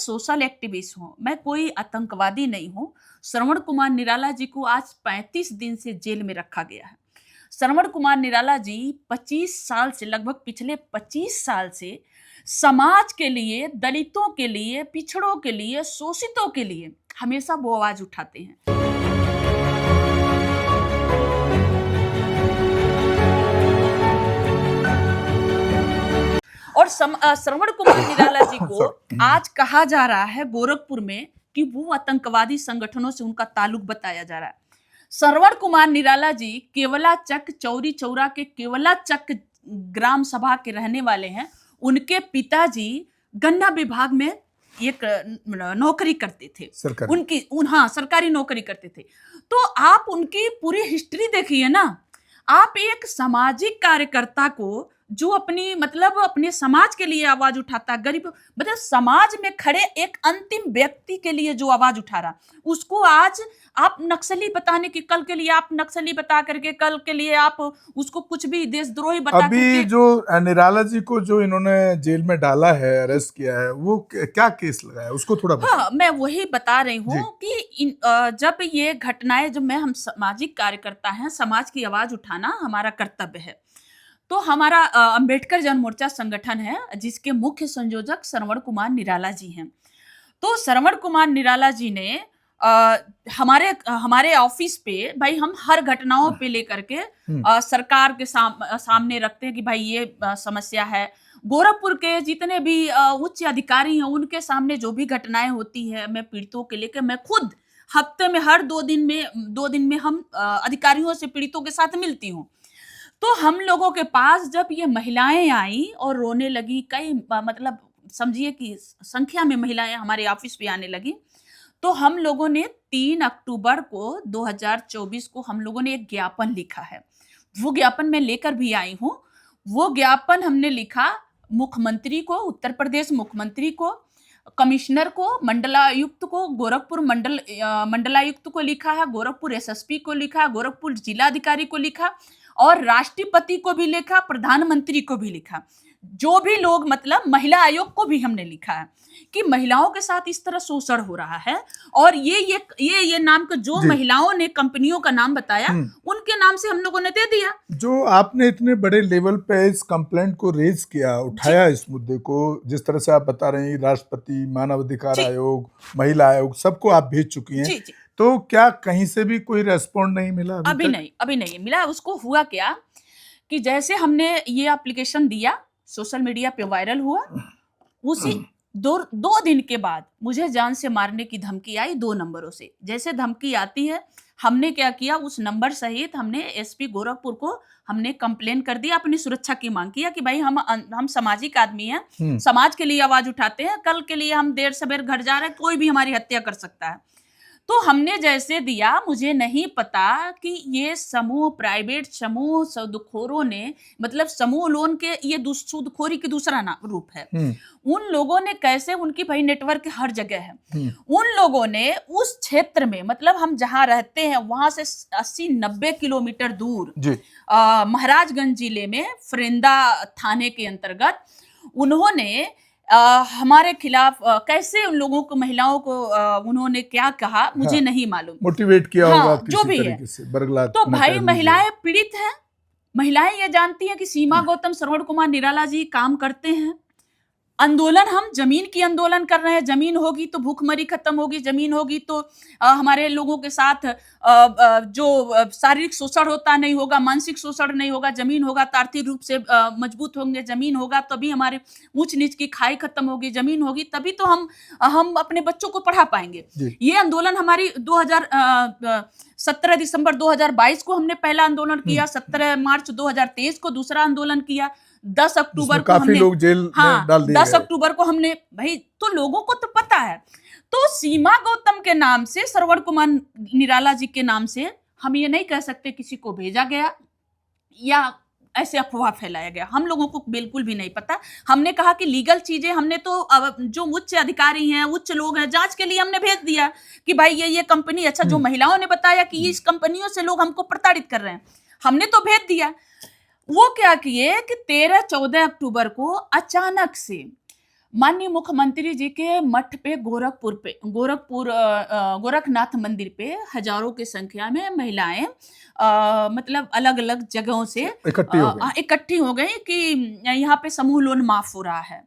Social activist हूँ, मैं कोई आतंकवादी नहीं हूँ। श्रवण कुमार निराला जी को आज 35 दिन से जेल में रखा गया है। श्रवण कुमार निराला जी 25 साल से, लगभग पिछले 25 साल से समाज के लिए, दलितों के लिए, पिछड़ों के लिए, शोषितों के लिए हमेशा वो आवाज उठाते हैं। और श्रवण कुमार निराला जी को आज कहा जा रहा है गोरखपुर में कि वो आतंकवादी संगठनों से उनका ताल्लुक बताया जा रहा है। श्रवण कुमार निराला जी केवला चक चौरी चौरा के केवला चक ग्राम सभा के रहने वाले हैं। उनके पिताजी गन्ना विभाग में एक नौकरी करते थे, सरकारी नौकरी करते थे। तो आप उनकी पूरी हिस्ट्री देखिए ना। आप एक सामाजिक कार्यकर्ता को जो अपने समाज के लिए आवाज उठाता, गरीब समाज में खड़े एक अंतिम व्यक्ति के लिए जो आवाज उठा रहा, उसको आज आप नक्सली बताने की, कल के लिए आप नक्सली बता करके, कल के लिए आप उसको कुछ भी देशद्रोही बता अभी जो निराला जी को जो इन्होंने जेल में डाला है, अरेस्ट किया है, वो क्या केस लगा है, उसको थोड़ा हाँ, मैं वही बता रही हूँ कि जब ये घटनाएं, जब हम सामाजिक कार्यकर्ता हैं, समाज की आवाज उठाना हमारा कर्तव्य है। तो हमारा अंबेडकर जन मोर्चा संगठन है, जिसके मुख्य संयोजक श्रवण कुमार निराला जी हैं। तो श्रवण कुमार निराला जी ने हमारे ऑफिस पे, भाई हम हर घटनाओं पे लेकर के सरकार के सामने रखते हैं कि भाई ये समस्या है। गोरखपुर के जितने भी उच्च अधिकारी हैं, उनके सामने जो भी घटनाएं होती है, मैं पीड़ितों के लेकर, मैं खुद हफ्ते में हर 2 दिन में हम अधिकारियों से पीड़ितों के साथ मिलती हूँ। तो हम लोगों के पास जब ये महिलाएं आई और रोने लगी, कई समझिए कि संख्या में महिलाएं हमारे ऑफिस पे आने लगी, तो हम लोगों ने 3 अक्टूबर को 2024 को हम लोगों ने एक ज्ञापन लिखा है। वो ज्ञापन मैं लेकर भी आई हूँ। वो ज्ञापन हमने लिखा मुख्यमंत्री को, उत्तर प्रदेश मुख्यमंत्री को, कमिश्नर को, मंडलायुक्त को, गोरखपुर मंडलायुक्त को लिखा है, गोरखपुर एसएसपी को लिखा, गोरखपुर जिलाधिकारी को लिखा और राष्ट्रपति को भी लिखा, प्रधानमंत्री को भी लिखा। जो भी लोग, महिला आयोग को भी हमने लिखा है कि महिलाओं के साथ इस तरह शोषण हो रहा है। और ये नाम का जो महिलाओं ने कंपनियों का नाम बताया, उनके नाम से हम लोगों ने दे दिया। जो आपने इतने बड़े लेवल पे इस कंप्लेंट को रेज किया, उठाया इस मुद्दे को, जिस तरह से आप बता रहे हैं, राष्ट्रपति, मानवाधिकार आयोग, महिला आयोग, सबको आप भेज चुकी हैं। जी। तो क्या कहीं से भी कोई रेस्पॉन्ड नहीं मिला अभी नहीं मिला। उसको हुआ क्या कि जैसे हमने ये एप्लीकेशन दिया, सोशल मीडिया पे वायरल हुआ, उसी 2 दिन के बाद मुझे जान से मारने की धमकी आई 2 नंबरों से। जैसे धमकी आती है, हमने क्या किया, उस नंबर सहित हमने एसपी गोरखपुर को हमने कंप्लेन कर दिया, अपनी सुरक्षा की मांग किया कि भाई हम सामाजिक आदमी हैं, समाज के लिए आवाज उठाते हैं, कल के लिए हम देर सवेर घर जा रहे हैं, कोई भी हमारी हत्या कर सकता है। तो हमने जैसे दिया, मुझे नहीं पता कि ये समूह, प्राइवेट समूह सूदखोरों ने, समूह लोन के, ये सूदखोरी की दूसरा रूप है। उन लोगों ने कैसे, उनकी भाई नेटवर्क हर जगह है, उन लोगों ने उस क्षेत्र में, हम जहां रहते हैं वहां से 80-90 किलोमीटर दूर महाराजगंज जिले में फरेंदा थाने के अंतर्गत उन्होंने हमारे खिलाफ कैसे उन लोगों को, महिलाओं को उन्होंने क्या कहा, मुझे नहीं मालूम, मोटिवेट किया होगा जो भी है। तो भाई महिलाएं पीड़ित हैं, महिलाएं ये जानती हैं कि सीमा गौतम, श्रवण कुमार निराला जी काम करते हैं। आंदोलन, हम जमीन की आंदोलन कर रहे हैं। जमीन होगी तो भूखमरी खत्म होगी, जमीन होगी तो हमारे लोगों के साथ जो शारीरिक शोषण होता नहीं होगा, मानसिक शोषण नहीं होगा। जमीन होगा तो आर्थिक रूप से मजबूत होंगे। जमीन होगा तभी हमारे ऊंच नीच की खाई खत्म होगी। जमीन होगी तभी तो हम अपने बच्चों को पढ़ा पाएंगे। ये आंदोलन हमारी 17 दिसंबर 2022 को हमने पहला आंदोलन किया, 17 मार्च 2023 को दूसरा आंदोलन किया, 10 अक्टूबर को काफी लोग जेल में डाल दिए 10 अक्टूबर को हमने, भाई तो लोगों को तो पता है। तो सीमा गौतम के नाम से, श्रवण कुमार निराला जी के नाम से हम ये नहीं कह सकते किसी को भेजा गया या ऐसे अफवाह फैलाया गया, हम लोगों को बिल्कुल भी नहीं पता। हमने कहा कि लीगल चीजें हमने तो जो उच्च अधिकारी हैं, उच्च लोग हैं, जांच के लिए हमने भेज दिया कि भाई ये कंपनी, अच्छा जो महिलाओं ने बताया कि इस कंपनियों से लोग हमको प्रताड़ित कर रहे हैं, हमने तो भेज दिया। वो क्या किए कि 13-14 अक्टूबर को अचानक से माननीय मुख्यमंत्री जी के मठ पे गोरखनाथ मंदिर पे हजारों की संख्या में महिलाएं मतलब अलग अलग जगहों से इकट्ठी हो गई कि यहाँ पे समूह लोन माफ हो रहा है।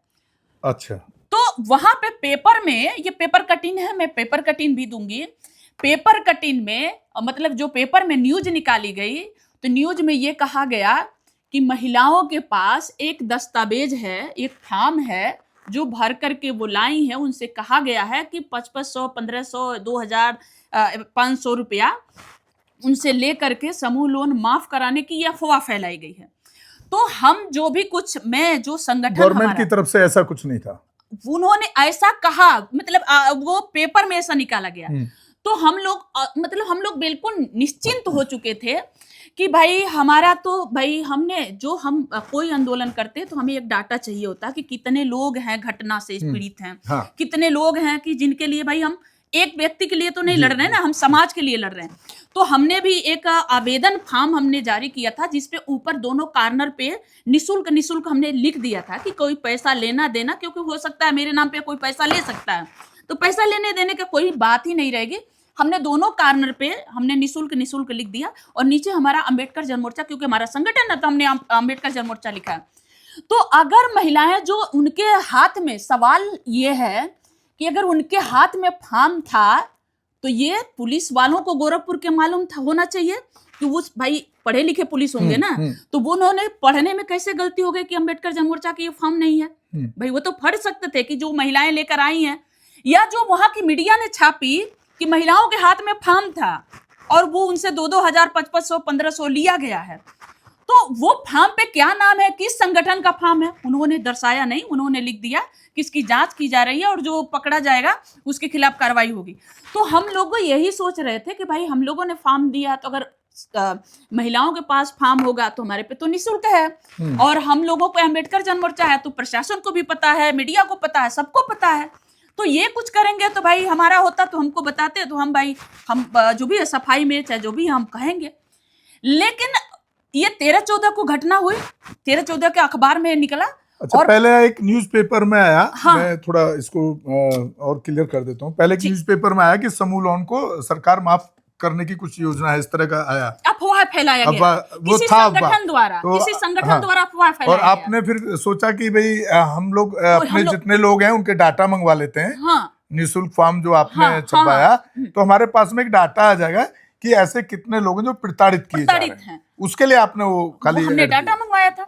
अच्छा। तो वहां पे पेपर में, ये पेपर कटिंग है, मैं पेपर कटिंग भी दूंगी। पेपर कटिंग में मतलब जो पेपर में न्यूज निकाली गई, तो न्यूज में ये कहा गया कि महिलाओं के पास एक दस्तावेज है, एक फॉर्म है जो भर करके वो लाई है। उनसे कहा गया है कि 500, 1500, 2000, 500 रुपया उनसे ले करके समूह लोन माफ कराने की यह अफवाह फैलाई गई है। तो हम जो भी कुछ, मैं जो संगठन गवर्नमेंट की तरफ से ऐसा कुछ नहीं था, उन्होंने ऐसा कहा, मतलब वो पेपर में ऐसा निकाला गया। तो हम लोग बिल्कुल निश्चिंत हो चुके थे कि भाई हमारा तो भाई हम कोई आंदोलन करते तो हमें एक डाटा चाहिए होता कि कितने लोग हैं घटना से पीड़ित हैं। हाँ। कितने लोग हैं कि जिनके लिए भाई हम एक व्यक्ति के लिए तो नहीं लड़ रहे हैं ना, हम समाज के लिए लड़ रहे हैं। तो हमने भी एक आवेदन फॉर्म हमने जारी किया था जिसपे ऊपर दोनों कॉर्नर पे निशुल्क हमने लिख दिया था कि कोई पैसा लेना देना, क्योंकि हो सकता है मेरे नाम पे कोई पैसा ले सकता है, तो पैसा लेने देने का कोई बात ही नहीं रहेगी। हमने दोनों कॉर्नर पे हमने निशुल्क लिख दिया और नीचे हमारा अंबेडकर जनमोर्चा, क्योंकि हमारा संगठन है तो हमने अंबेडकर जनमोर्चा लिखा। तो अगर महिलाएं जो उनके हाथ में, सवाल ये है कि अगर उनके हाथ में फॉर्म था तो ये पुलिस वालों को गोरखपुर के मालूम था, होना चाहिए कि वो भाई पढ़े लिखे पुलिस होंगे ना, तो वो उन्होंने पढ़ने में कैसे गलती हो गई कि अंबेडकर जनमोर्चा की ये फॉर्म नहीं है। भाई वो तो पढ़ सकते थे कि जो महिलाएं लेकर आई हैं, या जो वहां की मीडिया ने छापी कि महिलाओं के हाथ में फॉर्म था और वो उनसे 2-2000, 500, 1500 लिया गया है। तो वो फॉर्म पे क्या नाम है, किस संगठन का फॉर्म है, उन्होंने दर्शाया नहीं। उन्होंने लिख दिया कि इसकी जांच की जा रही है और जो पकड़ा जाएगा उसके खिलाफ कार्रवाई होगी। तो हम लोग यही सोच रहे थे कि भाई हम लोगों ने फॉर्म दिया तो अगर महिलाओं के पास फॉर्म होगा तो हमारे पे तो निःशुल्क है, और हम लोगों को अंबेडकर जनमोर्चा है तो प्रशासन को भी पता है, मीडिया को पता है, सबको पता है। तो ये कुछ करेंगे तो भाई हमारा होता तो हमको बताते, तो हम जो भी है सफाई में चाहे जो भी हम कहेंगे। लेकिन ये 13-14 को घटना हुई, 13-14 के अखबार में निकला। अच्छा, और पहले एक न्यूज़पेपर में आया। हाँ। मैं थोड़ा इसको और क्लियर कर देता हूँ। पहले एक न्यूज़पेपर में आया कि समूह लोन को सरकार माफ करने की कुछ योजना है, इस तरह का आया, अफवाह फैलाया गया वो किसी था संगठन द्वारा, तो, किसी संगठन द्वारा अफवाह फैलाया और आपने फिर सोचा कि भाई हम लोग अपने जितने लोग हैं उनके डाटा मंगवा लेते हैं। हाँ। निःशुल्क फॉर्म जो आपने छपवाया, तो हमारे पास में एक डाटा आ जाएगा कि ऐसे कितने लोग हैं जो प्रताड़ित किए जा रहे हैं। उसके लिए आपने वो खाली हमने डाटा मंगवाया था।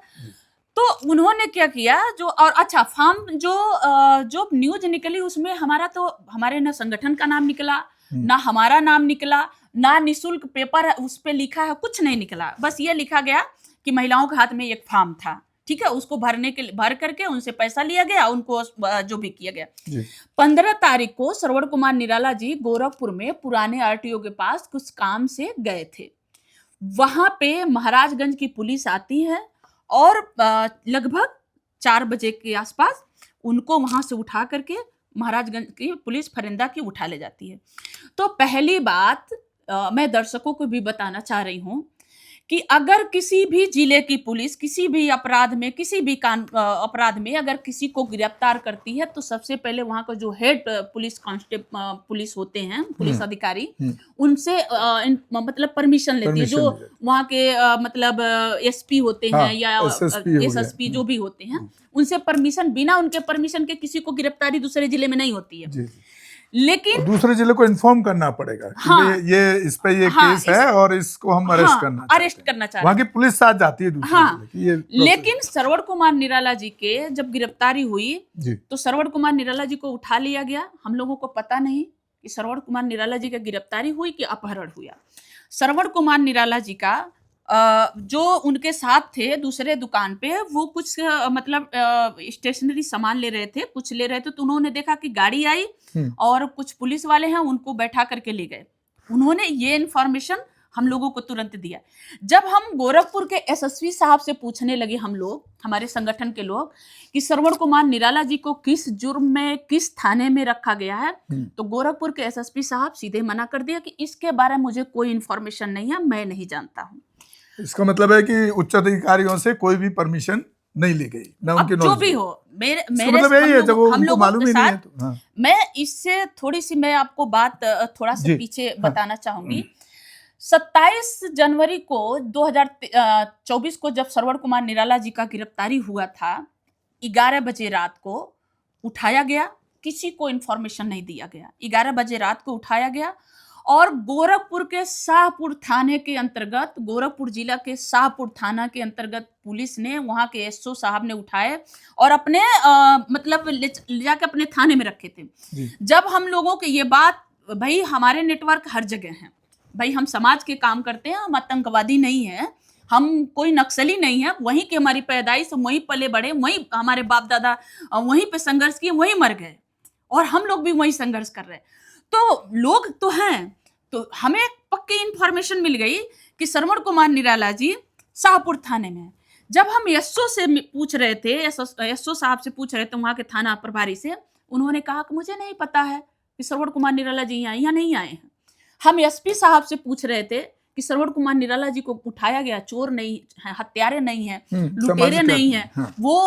तो उन्होंने क्या किया, जो और अच्छा फॉर्म जो न्यूज निकली उसमें हमारे ना संगठन का नाम निकला, ना हमारा नाम निकला, ना निःशुल्क पेपर उस पे लिखा है, कुछ नहीं निकला। बस ये लिखा गया कि महिलाओं के हाथ में एक फॉर्म था, ठीक है, उसको भर करके उनसे पैसा लिया गया, उनको जो भी किया गया। 15 तारीख को श्रवण कुमार निराला जी गोरखपुर में पुराने आरटीओ के पास कुछ काम से गए थे। वहां पे महाराजगंज की पुलिस आती है और लगभग 4 बजे के आसपास उनको वहां से उठा करके महाराजगंज की पुलिस फरिंदा की उठा ले जाती है। तो पहली बात मैं दर्शकों को भी बताना चाह रही हूं कि अगर किसी भी जिले की पुलिस किसी भी अपराध में, किसी भी अपराध में अगर किसी को गिरफ्तार करती है तो सबसे पहले वहां का जो हेड पुलिस होते हैं, पुलिस अधिकारी, उनसे मतलब परमिशन लेती है। जो वहां के मतलब एसपी होते हैं या एसएसपी जो भी होते हैं, उनसे परमिशन, बिना उनके परमिशन के किसी को गिरफ्तारी दूसरे जिले में नहीं होती है। लेकिन दूसरे जिले को इन्फॉर्म करना पड़ेगा कि हाँ, ये इस पे ये केस है और इसको हम अरेस्ट करना चाहते हैं। वहाँ की पुलिस साथ जाती है दूसरे जिले की। लेकिन श्रवण कुमार निराला जी के जब गिरफ्तारी हुई तो श्रवण कुमार निराला जी को उठा लिया गया। हम लोगों को पता नहीं कि श्रवण कुमार निराला जी की गिरफ्तारी हुई कि अपहरण हुआ। श्रवण कुमार निराला जी का जो उनके साथ थे दूसरे दुकान पे, वो कुछ मतलब स्टेशनरी सामान ले रहे थे, कुछ ले रहे थे, तो उन्होंने देखा कि गाड़ी आई और कुछ पुलिस वाले हैं, उनको बैठा करके ले गए। उन्होंने ये इन्फॉर्मेशन हम लोगों को तुरंत दिया। जब हम गोरखपुर के एसएसपी साहब से पूछने लगे, हम लोग, हमारे संगठन के लोग, कि श्रवण कुमार निराला जी को किस जुर्म में, किस थाने में रखा गया है, तो गोरखपुर के एसएसपी साहब सीधे मना कर दिया कि इसके बारे में मुझे कोई इन्फॉर्मेशन नहीं है, मैं नहीं जानता हूँ। इसका मतलब है कि उच्च अधिकारियों से कोई भी परमिशन नहीं ली गई, ना अब उनकी जो नॉलेज भी में। हो, मेरे इसका मेरे मतलब यही है, जब वो हम उनको लोगों मालूम के ही नहीं है साथ, तो हाँ मैं इससे थोड़ी सी मैं आपको बात थोड़ा सा जी पीछे हाँ बताना चाहूंगी। 27 जनवरी को 2024 को जब श्रवण कुमार निराला जी का गिरफ्तारी हुआ था, 11 बजे रात को उठाया गया, किसी को इंफॉर्मेशन नहीं दिया गया। 11 बजे रात को उठाया गया और गोरखपुर के शाहपुर थाने के अंतर्गत, गोरखपुर जिला के शाहपुर थाना के अंतर्गत पुलिस ने, वहां के एसओ साहब ने उठाए और अपने मतलब ले जाके अपने थाने में रखे थे। जी जब हम लोगों के ये बात, भाई हमारे नेटवर्क हर जगह हैं, भाई हम समाज के काम करते हैं, हम आतंकवादी नहीं है, हम कोई नक्सली नहीं है, वहीं की हमारी पैदाइश, वहीं पले बड़े, वहीं हमारे बाप दादा वहीं पे संघर्ष किए, वहीं मर गए और हम लोग भी वहीं संघर्ष कर रहे हैं। तो लोग तो हैं, तो हमें पक्की इंफॉर्मेशन मिल गई कि श्रवण कुमार निराला जी शाहपुर थाने में। जब हम एसओ से पूछ रहे थे, एसओ साहब से पूछ रहे थे, वहां के थाना प्रभारी से, उन्होंने कहा कि मुझे नहीं पता है कि श्रवण कुमार निराला जी यहाँ नहीं आए हैं। हम एसपी साहब से पूछ रहे थे कि श्रवण कुमार निराला जी को उठाया गया, चोर नहीं है, हत्यारे नहीं है, लुटेरे नहीं है, हाँ। वो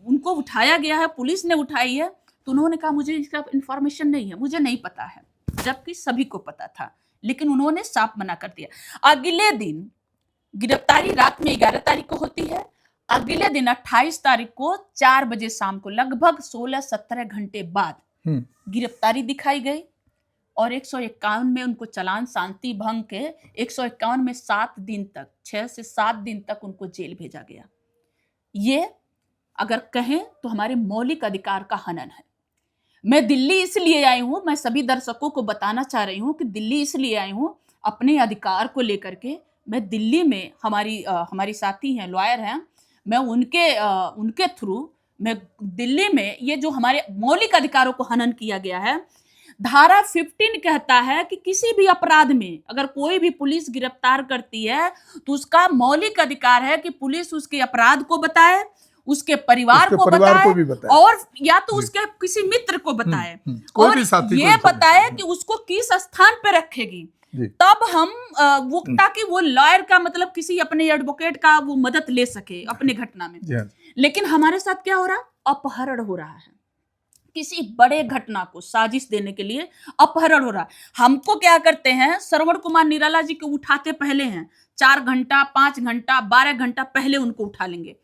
उनको उठाया गया है, पुलिस ने उठाई है। तो उन्होंने कहा मुझे इसका इंफॉर्मेशन नहीं है, मुझे नहीं पता है, जबकि सभी को पता था, लेकिन उन्होंने साफ मना कर दिया। अगले दिन गिरफ्तारी रात में 11 तारीख को होती है। अगले दिन 28 तारीख को 4 बजे शाम को, लगभग 16-17 घंटे बाद गिरफ्तारी दिखाई गई और 151 में उनको चालान शांति भंग के 151 में 7 दिन तक, 6 से 7 दिन तक उनको जेल भेजा गया। ये अगर कहें तो हमारे मौलिक अधिकार का हनन है। मैं दिल्ली इसलिए आई हूं, मैं सभी दर्शकों को बताना चाह रही हूं कि दिल्ली इसलिए आई हूं अपने अधिकार को लेकर के। मैं दिल्ली में, हमारी साथी हैं, लॉयर हैं, मैं उनके थ्रू मैं दिल्ली में ये जो हमारे मौलिक अधिकारों को हनन किया गया है, धारा 15 कहता है कि किसी भी अपराध में अगर कोई भी पुलिस गिरफ्तार करती है तो उसका मौलिक अधिकार है कि पुलिस उसके अपराध को बताए, उसके परिवार को बताए और या तो उसके किसी मित्र को बताए और ये बताए कि उसको किस स्थान पे रखेगी। तब हम वो, ताकि वो लॉयर का मतलब किसी अपने एडवोकेट का वो मदद ले सके अपने घटना में। लेकिन हमारे साथ क्या हो रहा है? अपहरण हो रहा है। किसी बड़े घटना को साजिश देने के लिए अपहरण हो रहा है। हमको क्या करते हैं, श्रवण कुमार निराला जी को उठाते पहले हैं, 4 घंटा, 5 घंटा, 12 घंटा पहले उनको उठा लेंगे।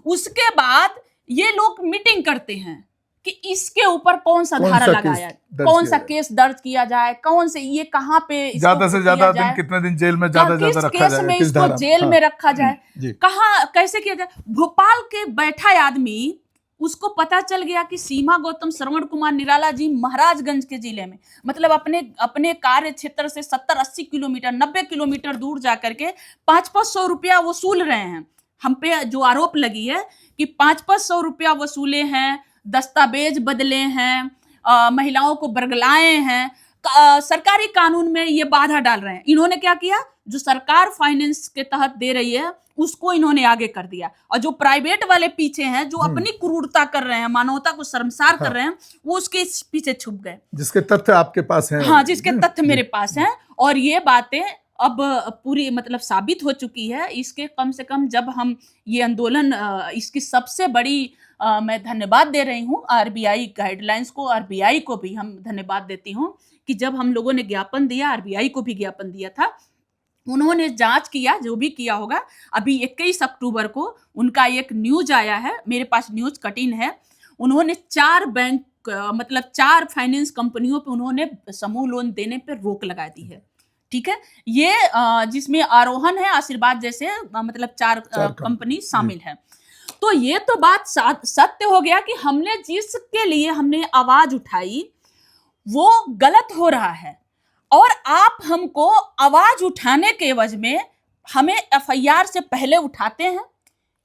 उसके बाद ये लोग मीटिंग करते हैं कि इसके ऊपर कौन सा धारा लगाया, कौन सा केस दर्ज किया जाए, कौन से, ये कहां पे ज्यादा से ज्यादा दिन, कितने दिन जेल में ज्यादा रखा जाए, में इसको जेल में रखा जाए, कहां कैसे किया जाए। भोपाल के बैठा आदमी, उसको पता चल गया कि सीमा गौतम श्रवण कुमार निराला जी महाराजगंज के जिले में, मतलब अपने कार्य क्षेत्र से 70-80 किलोमीटर, 90 किलोमीटर दूर जाकर के 500-500 रुपया वसूल रहे हैं। हम पे जो आरोप लगी है कि 500-500 रुपया वसूले हैं, दस्तावेज बदले हैं, महिलाओं को बरगलाए हैं, सरकारी कानून में ये बाधा डाल रहे हैं। इन्होंने क्या किया, जो सरकार फाइनेंस के तहत दे रही है उसको इन्होंने आगे कर दिया, और जो प्राइवेट वाले पीछे हैं, जो अपनी क्रूरता कर रहे हैं, मानवता को शर्मसार कर रहे हैं, वो उसके पीछे छुप गए। जिसके तथ्य आपके पास हैं। हाँ, जिसके तथ्य मेरे पास हैं, और ये बातें अब पूरी मतलब साबित हो चुकी है। इसके कम से कम जब हम ये आंदोलन, इसकी सबसे बड़ी मैं धन्यवाद दे रही हूँ आरबीआई गाइडलाइंस को, आरबीआई को भी हम धन्यवाद देती हूँ कि जब हम लोगों ने ज्ञापन दिया, आरबीआई को भी ज्ञापन दिया था, उन्होंने जांच किया, जो भी किया होगा। अभी 21 अक्टूबर को उनका एक न्यूज आया है, मेरे पास न्यूज कटिंग है। उन्होंने 4 बैंक मतलब 4 फाइनेंस कंपनियों पे उन्होंने समूह लोन देने पे रोक लगा दी है। ठीक है, ये जिसमें आरोहण है, आशीर्वाद जैसे मतलब 4 कंपनी शामिल है। तो ये तो बात सत्य हो गया कि हमने जिसके लिए हमने आवाज उठाई वो गलत हो रहा है, और आप हमको आवाज उठाने के एवज में हमें एफआईआर से पहले उठाते हैं।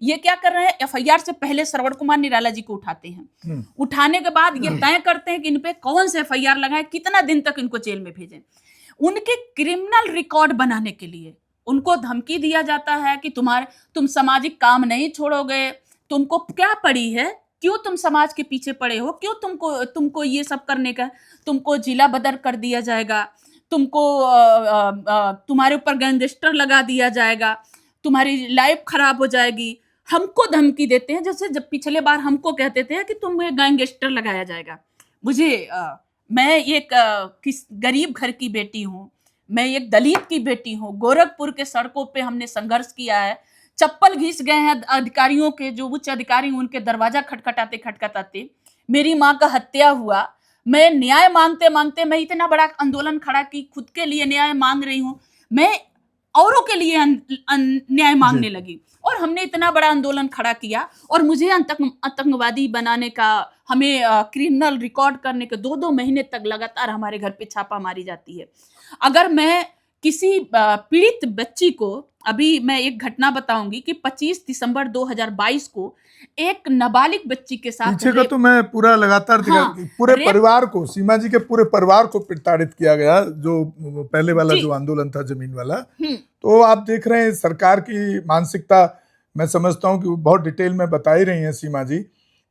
ये क्या कर रहे हैं, एफआईआर से पहले श्रवण कुमार निराला जी को उठाते हैं। उठाने के बाद ये तय करते हैं कि इन पे कौन से एफआईआर लगाएं, कितना दिन तक इनको जेल में भेजें। उनके क्रिमिनल रिकॉर्ड बनाने के लिए उनको धमकी दिया जाता है कि तुम सामाजिक काम नहीं छोड़ोगे, तुमको क्या पड़ी है, क्यों तुम समाज के पीछे पड़े हो, क्यों तुमको ये सब करने का, तुमको जिला बदर कर दिया जाएगा, तुमको तुम्हारे ऊपर गैंगस्टर लगा दिया जाएगा, तुम्हारी लाइफ खराब हो जाएगी, हमको धमकी देते हैं, जैसे जब पिछले बार हमको कहते थे कि तुम्हें गैंगस्टर लगाया जाएगा। मुझे मैं एक किस गरीब घर की बेटी हूँ, मैं एक दलित की बेटी हूँ। गोरखपुर के सड़कों पे हमने संघर्ष किया है, चप्पल घिस गए हैं अधिकारियों के, जो उच्च अधिकारी उनके दरवाजा खटखटाते खटखटाते। मेरी माँ का हत्या हुआ, मैं न्याय मांगते मांगते मैं इतना बड़ा आंदोलन खड़ा की, खुद के लिए न्याय मांग रही हूँ, मैं औरों के लिए न्याय मांगने लगी। और हमने इतना बड़ा आंदोलन खड़ा किया और मुझे आतंकवादी बनाने का, हमें क्रिमिनल रिकॉर्ड करने के 2-2 महीने तक लगातार हमारे घर पे छापा मारी जाती है। अगर मैं किसी पीड़ित बच्ची को, अभी मैं एक घटना बताऊंगी कि 25 दिसंबर 2022 को एक नाबालिग बच्ची के साथ पीछे का तो मैं पूरा लगातार दिखा, पूरे परिवार को, सीमा जी के पूरे परिवार को प्रताड़ित किया गया, जो पहले वाला जो आंदोलन था जमीन वाला। तो आप देख रहे हैं सरकार की मानसिकता, मैं समझता हूं कि वो बहुत डिटेल में बता ही रही हैं सीमा जी।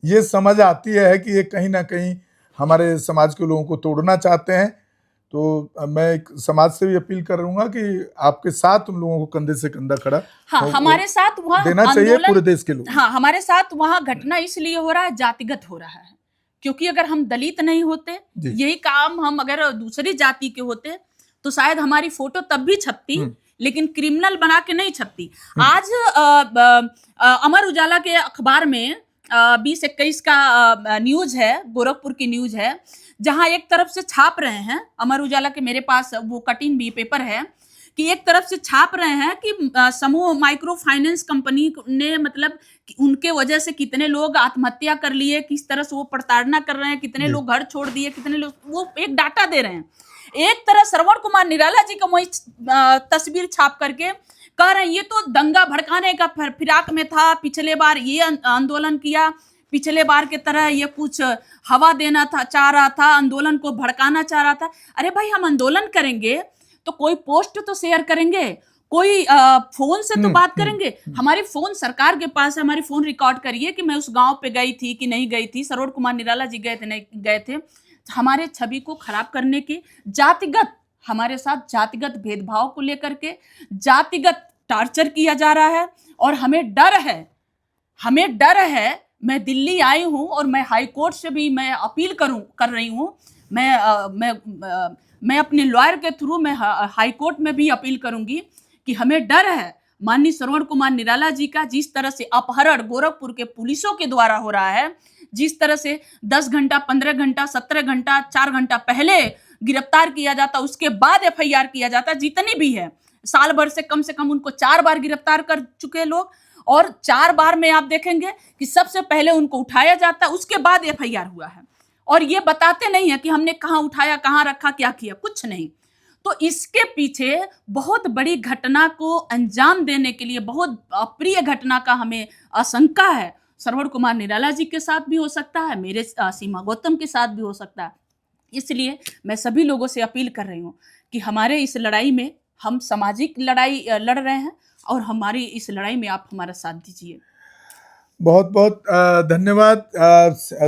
ये समझ आती है कि ये कहीं ना कहीं हमारे समाज के लोगों को तोड़ना चाहते हैं। तो मैं एक समाज से भी अपील करूंगा कि आपके साथ उन लोगों को कंधे से कंधा खड़ा हमारे साथ वहाँ देना चाहिए पूरे देश के लोग। हमारे साथ वहाँ घटना इसलिए हो रहा है, जातिगत हो रहा है, क्योंकि अगर हम दलित नहीं होते, यही काम हम अगर दूसरी जाति के होते तो शायद हमारी फोटो तब भी छपती, लेकिन क्रिमिनल बना के नहीं छपती। आज अमर उजाला के अखबार में 20-21 का न्यूज है, गोरखपुर की न्यूज है, जहां एक तरफ से छाप रहे हैं, अमर उजाला के मेरे पास वो कटिंग भी पेपर है, कि एक तरफ से छाप रहे हैं कि समूह माइक्रो फाइनेंस कंपनी ने, मतलब उनके वजह से कितने लोग आत्महत्या कर लिए, किस तरह से वो प्रताड़ना कर रहे हैं, कितने लोग घर छोड़ दिए, कितने लोग, वो एक डाटा दे रहे हैं। एक तरह श्रवण कुमार निराला जी का वही तस्वीर छाप करके कह रहे हैं ये तो दंगा भड़काने का फिराक में था, पिछले बार ये आंदोलन किया, पिछले बार के तरह ये कुछ हवा देना था, चाह रहा था, आंदोलन को भड़काना चाह रहा था। अरे भाई, हम आंदोलन करेंगे तो कोई पोस्ट तो शेयर करेंगे, कोई फोन से तो बात करेंगे। हमारी फोन सरकार के पास है, हमारी फोन रिकॉर्ड करिए कि मैं उस गांव पे गई थी कि नहीं गई थी, श्रवण कुमार निराला जी गए थे नहीं गए थे। हमारे छवि को खराब करने की, जातिगत, हमारे साथ जातिगत भेदभाव को लेकर के जातिगत टार्चर किया जा रहा है। और हमें डर है। मैं दिल्ली आई हूं और मैं हाई कोर्ट से भी मैं अपील कर रही हूं। मैं अपने लॉयर के थ्रू मैं हाई कोर्ट में भी अपील करूंगी कि हमें डर है माननीय श्रवण कुमार निराला जी का, जिस तरह से अपहरण गोरखपुर के पुलिसों के द्वारा हो रहा है, जिस तरह से 10 घंटा, 15 घंटा, 17 घंटा, 4 घंटा पहले गिरफ्तार किया जाता, उसके बाद FIR किया जाता, जितनी भी है, साल भर से कम उनको 4 बार गिरफ्तार कर चुके लोग, और 4 बार में आप देखेंगे कि सबसे पहले उनको उठाया जाता, उसके बाद FIR हुआ है। और ये बताते नहीं है कि हमने कहाँ उठाया, कहाँ रखा, क्या किया, कुछ नहीं। तो इसके पीछे बहुत बड़ी घटना को अंजाम देने के लिए, बहुत अप्रिय घटना का हमें आशंका है। श्रवण कुमार निराला जी के साथ भी हो सकता है, मेरे सीमा गौतम के साथ भी हो सकता है। इसलिए मैं सभी लोगों से अपील कर रही हूँ कि हमारे इस लड़ाई में, हम सामाजिक लड़ाई लड़ रहे हैं और हमारी इस लड़ाई में आप हमारा साथ दीजिए। बहुत बहुत धन्यवाद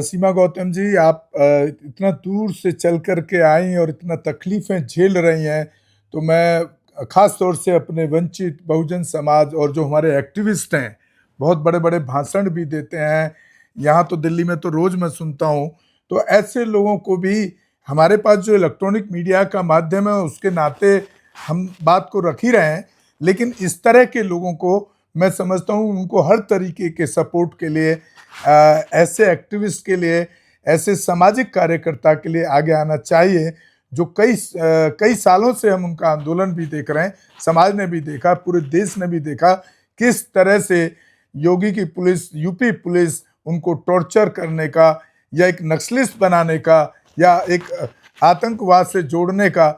सीमा गौतम जी, आप इतना दूर से चल कर के आई और इतना तकलीफें झेल रही हैं। तो मैं खास तौर से अपने वंचित बहुजन समाज और जो हमारे एक्टिविस्ट हैं, बहुत बड़े बड़े भाषण भी देते हैं, यहाँ तो दिल्ली में तो रोज़ मैं सुनता हूँ, तो ऐसे लोगों को भी हमारे पास जो इलेक्ट्रॉनिक मीडिया का माध्यम है उसके नाते हम बात को रख ही रहे हैं, लेकिन इस तरह के लोगों को मैं समझता हूँ उनको हर तरीके के सपोर्ट के लिए, ऐसे एक्टिविस्ट के लिए, ऐसे सामाजिक कार्यकर्ता के लिए आगे आना चाहिए, जो कई सालों से हम उनका आंदोलन भी देख रहे हैं, समाज ने भी देखा, पूरे देश ने भी देखा किस तरह से योगी की पुलिस, यूपी पुलिस उनको टॉर्चर करने का या एक नक्सलिस्ट बनाने का या एक आतंकवाद से जोड़ने का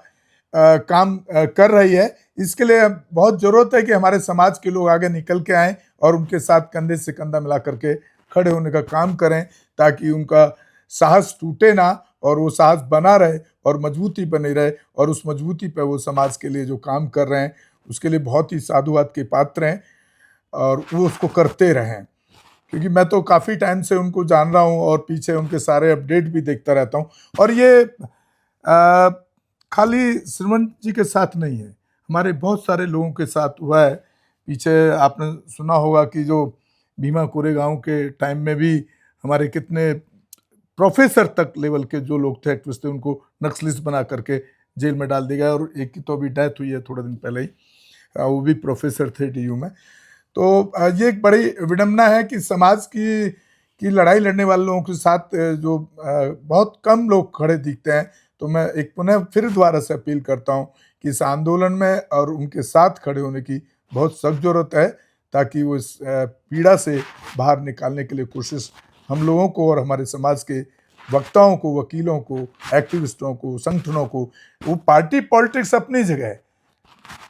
काम कर रही है। इसके लिए बहुत ज़रूरत है कि हमारे समाज के लोग आगे निकल के आएँ और उनके साथ कंधे से कंधा मिला करके खड़े होने का काम करें, ताकि उनका साहस टूटे ना और वो साहस बना रहे और मजबूती बनी रहे, और उस मजबूती पर वो समाज के लिए जो काम कर रहे हैं उसके लिए बहुत ही साधुवाद के पात्र हैं और वो उसको करते रहें। क्योंकि मैं तो काफ़ी टाइम से उनको जान रहा हूँ और पीछे उनके सारे अपडेट भी देखता रहता हूँ। और ये खाली श्रवण जी के साथ नहीं है, हमारे बहुत सारे लोगों के साथ हुआ है। पीछे आपने सुना होगा कि जो भीमा कोरेगांव के टाइम में भी हमारे कितने प्रोफेसर तक लेवल के जो लोग थे, एक्टिविस्ट थे, उनको नक्सलिस्ट बना करके जेल में डाल दिया गया, और एक की तो अभी डेथ हुई है थोड़े दिन पहले ही, वो भी प्रोफेसर थे टीयू में। तो ये एक बड़ी विडंबना है कि समाज की लड़ाई लड़ने वाले लोगों के साथ जो बहुत कम लोग खड़े दिखते हैं। तो मैं एक पुनः फिर दोबारा से अपील करता हूँ कि इस आंदोलन में और उनके साथ खड़े होने की बहुत सख्त जरूरत है, ताकि वो इस पीड़ा से बाहर निकालने के लिए कोशिश हम लोगों को और हमारे समाज के वक्ताओं को, वकीलों को, एक्टिविस्टों को, संगठनों को, वो पार्टी पॉलिटिक्स अपनी जगह है,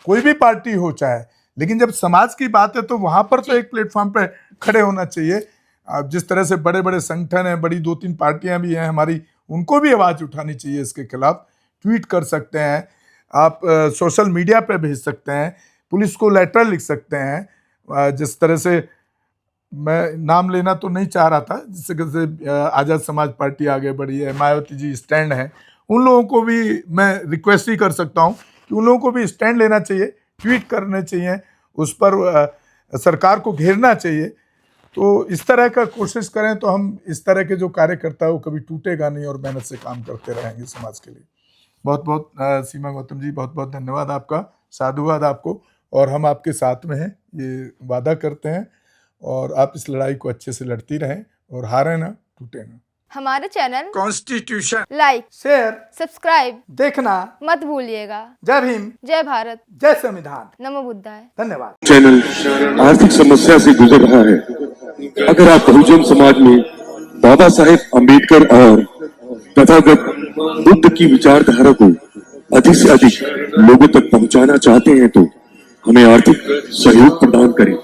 कोई भी पार्टी हो चाहे, लेकिन जब समाज की बात है तो वहां पर तो एक प्लेटफॉर्म पे खड़े होना चाहिए। जिस तरह से बड़े बड़े संगठन हैं, बड़ी 2-3 पार्टियां भी हैं हमारी, उनको भी आवाज उठानी चाहिए इसके खिलाफ। ट्वीट कर सकते हैं आप, सोशल मीडिया पे भेज सकते हैं, पुलिस को लेटर लिख सकते हैं। जिस तरह से मैं नाम लेना तो नहीं चाह रहा था, जिससे कैसे आज़ाद समाज पार्टी आगे बढ़ी है, मायावती जी स्टैंड हैं, उन लोगों को भी मैं रिक्वेस्ट ही कर सकता हूं कि उन लोगों को भी स्टैंड लेना चाहिए, ट्वीट करने चाहिए, उस पर सरकार को घेरना चाहिए। तो इस तरह का कोशिश करें तो हम इस तरह के जो कार्यकर्ता है वो कभी टूटेगा नहीं और मेहनत से काम करते रहेंगे समाज के लिए। बहुत बहुत सीमा गौतम जी, बहुत बहुत धन्यवाद आपका, साधुवाद आपको, और हम आपके साथ में हैं, ये वादा करते हैं, और आप इस लड़ाई को अच्छे से लड़ती रहें और हारे ना, टूटे ना। हमारे channel constitution like, share, subscribe देखना मत भूलिएगा। जय भीम, जय भारत, जय संविधान, नमो बुद्धाय। धन्यवाद। चैनल आर्थिक समस्या से गुजर रहा है। अगर आप बहुजन समाज में बाबा साहेब अम्बेडकर और तथागत बुद्ध की विचारधारा को अधिक से अधिक लोगों तक पहुंचाना चाहते हैं तो हमें आर्थिक सहयोग प्रदान करें,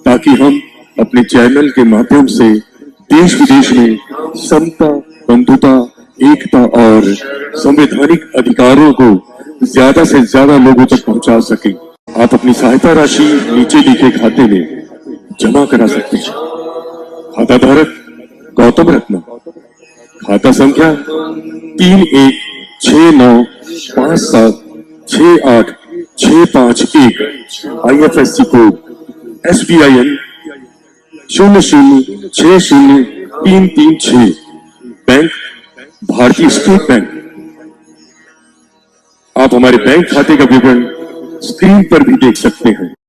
ताकि हम अपने चैनल के माध्यम से देश विदेश में समता, बंधुता, एकता और संवैधानिक अधिकारों को ज्यादा से ज्यादा लोगों तक पहुंचा सकें। आप अपनी सहायता राशि नीचे लिखे खाते में जमा करा सकते हैं। खाता धारक गौतम रत्ना, खाता संख्या 3169576865 IFSC कोड SBIN 0060336, बैंक भारतीय स्टेट बैंक। आप हमारे बैंक खाते का विवरण स्क्रीन पर भी देख सकते हैं।